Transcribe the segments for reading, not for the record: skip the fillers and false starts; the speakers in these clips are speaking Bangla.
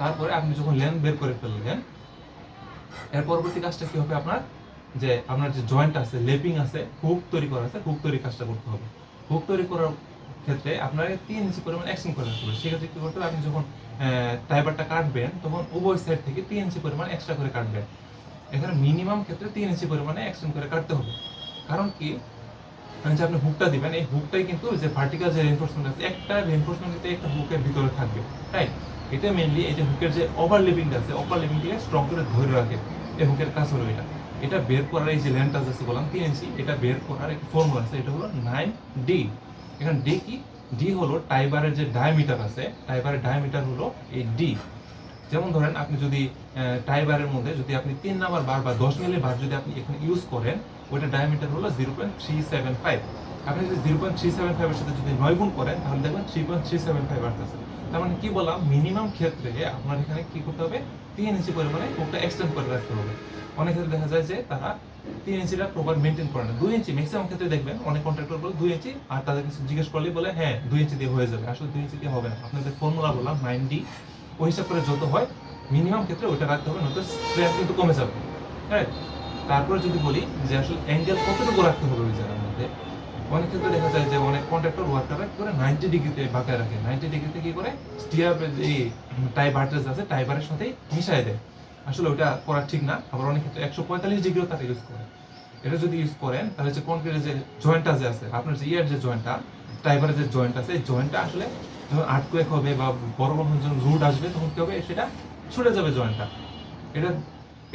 তারপরে আপনি যখন লেন্থ বের করে ফেললেন, এর পরবর্তী কাজটা কি হবে আপনার, যে আপনার যে জয়েন্ট আছে, লেপিং আছে, হুক তৈরি করা আছে, হুক তৈরি কাজটা করতে হবে। হুক তৈরি করার ক্ষেত্রে আপনাকে 3 ইঞ্চি পরিমাণ এক্সটেন্ড করে রাখতে হবে। সেক্ষেত্রে কি করতে হবে, আপনি যখন টাইবারটা কাটবেন তখন উভয় সাইড থেকে 3 ইঞ্চি পরিমাণ এক্সট্রা করে কাটবেন। এখানে মিনিমাম ক্ষেত্রে 3 ইঞ্চি পরিমাণে এক্সটেন্ড করে কাটতে হবে। কারণ কি, যে আপনি হুকটা দিবেন, এই হুকটাই কিন্তু যে ভার্টিক্যাল যে রিইনফোর্সমেন্ট আছে, একটা রিইনফোর্সমেন্ট কিন্তু একটা হুকের ভিতরে থাকবে, রাইট? এটা মেইনলি এই যে হুকের যে ওভারল্যাপিংটা আছে, ওভারল্যাপিংটাকে স্ট্রং করে ধরে রাখে। এই হুকের কাজ হলো এটা। এটা বের করার এই যে লেন্থটা আছে বললাম 3 ইঞ্চি, এটা বের করার একটা ফর্মুলা আছে, এটা হলো 9D। এখানে ডি কি? ডি হলো টাইবারের যে ডায়ামিটার আছে, টাইবারের ডায়ামিটার হলো এই ডি। যেমন ধরেন আপনি যদি টাইবারের মধ্যে যদি আপনি 3 নাম্বার বার বা 10 মিলি বার যদি আপনি এখানে ইউজ করেন, ওইটা ডায়ামিটার হলো 0.375। আপনি যদি 0.375 এর সাথে যদি 9 গুণ করেন তাহলে দেখবেন 3.375 আসতেছে। তার মানে কি বললাম, মিনিমাম ক্ষেত্রে আপনার এখানে কি করতে হবে, 3 ইঞ্চি পরিমাণে হুকটা এক্সটেন্ড করে রাখতে হবে। অনেক ক্ষেত্রে দেখা যায় যে তারা 3 ইঞ্চিটা প্রপার মেনটেন করে না, 2 ইঞ্চি ম্যাক্সিমাম ক্ষেত্রে দেখবেন অনেক কন্ট্রাক্টর বলে 2 ইঞ্চি, আর তাদের কিছু জিজ্ঞেস করলেই বলে হ্যাঁ 2 ইঞ্চি দিয়ে হয়ে যাবে। আসলে 2 ইঞ্চি দিয়ে হবে না। আপনাদের ফর্মুলা বললাম 9D, ওই হিসাব করে যত হয় মিনিমাম ক্ষেত্রে ওইটা রাখতে হবে, নয়তো স্ট্রেংথ কিন্তু কমে যাবে, রাইট? তারপরে যদি বলি যে আসলে অ্যাঙ্গেল কতটুকু রাখতে হবে ওই জায়গার মধ্যে, অনেক ক্ষেত্রে দেখা যায় যে অনেক কন্ট্রাক্টর ওয়ার্কাররা কি করে 90 ডিগ্রিতে বাঁকায় রাখে, 90 ডিগ্রিতে কি করে স্টিয়ার এই টাই ভার্টেজ আছে টাইবারের সাথে মিশাই দেয়। আসলে ওটা করা ঠিক না। আবার অনেক ক্ষেত্রে 145 ডিগ্রিও তারা ইউজ করে। এটা যদি ইউজ করেন তাহলে যে কনক্রিটের যে জয়েন্টটা যে আছে, আপনার যে ইয়ার যে জয়েন্টটা, টাইবারের যে জয়েন্ট আছে, এই জয়েন্টটা আসলে যখন আর্টকুয়েক হবে বা বড় বড় যখন রুট আসবে তখন কি হবে, সেটা ছুটে যাবে জয়েন্টটা। এটা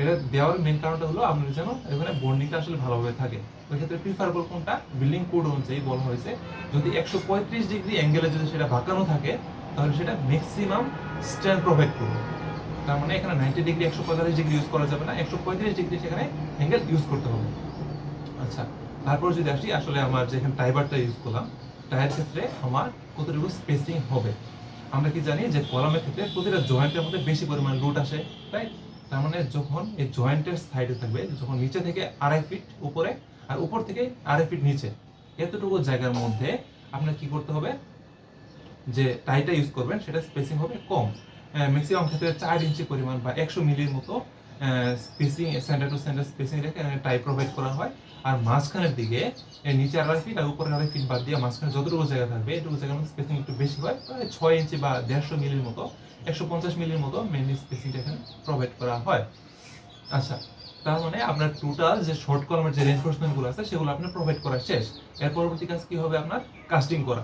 এটা দেওয়ার মেইন কারণটা হলো আপনার যেন এখানে বন্ডিংটা আসলে ভালোভাবে থাকে। ওই ক্ষেত্রে প্রিফারেবল কোনটা, বিল্ডিং কোড অনুযায়ী বলা হয়েছে যদি 135 ডিগ্রি অ্যাঙ্গেলে যদি সেটা বাঁকানো থাকে তাহলে সেটা ম্যাক্সিমাম স্ট্রেংথ প্রোভাইড করবে। তার মানে এখানে 90 ডিগ্রি 145 ডিগ্রি ইউজ করা যাবে না, 135 ডিগ্রি সেখানে অ্যাঙ্গেল ইউজ করতে হবে। আচ্ছা, তারপর যদি আসি আসলে আমার যেখানে টাইবারটা ইউজ করলাম, টাইয়ের ক্ষেত্রে আমার কতটুকু স্পেসিং হবে। আমরা কি জানি যে কলামের ক্ষেত্রে প্রতিটা জয়েন্টের মধ্যে বেশি পরিমাণ রুট আসে, রাইট? তার মানে যখন এই জয়েন্টের সাইডে থাকবে, যখন নিচে থেকে 2.5 ফিট উপরে আর উপর থেকে 2.5 ফিট নিচে, এতটুকু জায়গার মধ্যে আপনার কি করতে হবে, যে টাইটা ইউজ করবেন সেটা স্পেসিং হবে কম। ম্যাক্সিমাম ক্ষেত্রে 4 ইঞ্চি পরিমাণ বা 100 মিলির মতো spacing, centre to centre spacing রেখে টাই প্রোভাইড করা হয়। আর মাঝখানের দিকে নিচে 2.5 ফিট আর উপরে 2.5 ফিট বাদ দিয়ে মাঝখানে যতটুকু জায়গা থাকবে এটুকু জায়গার মধ্যে স্পেসিং একটু বেশি হয়, প্রায় 6 ইঞ্চি বা 150 মিলির মতো, 150 মিলির মতো মেনলি স্পেসিংটা এখানে প্রোভাইড করা হয়। আচ্ছা, তার মানে আপনার টোটাল যে শর্ট কলামের যে রেইনফোর্সমেন্ট গুলো আছে সেগুলো আপনার প্রোভাইড করা শেষ। এর পরবর্তী কাজ কি হবে, আপনার কাস্টিং করা।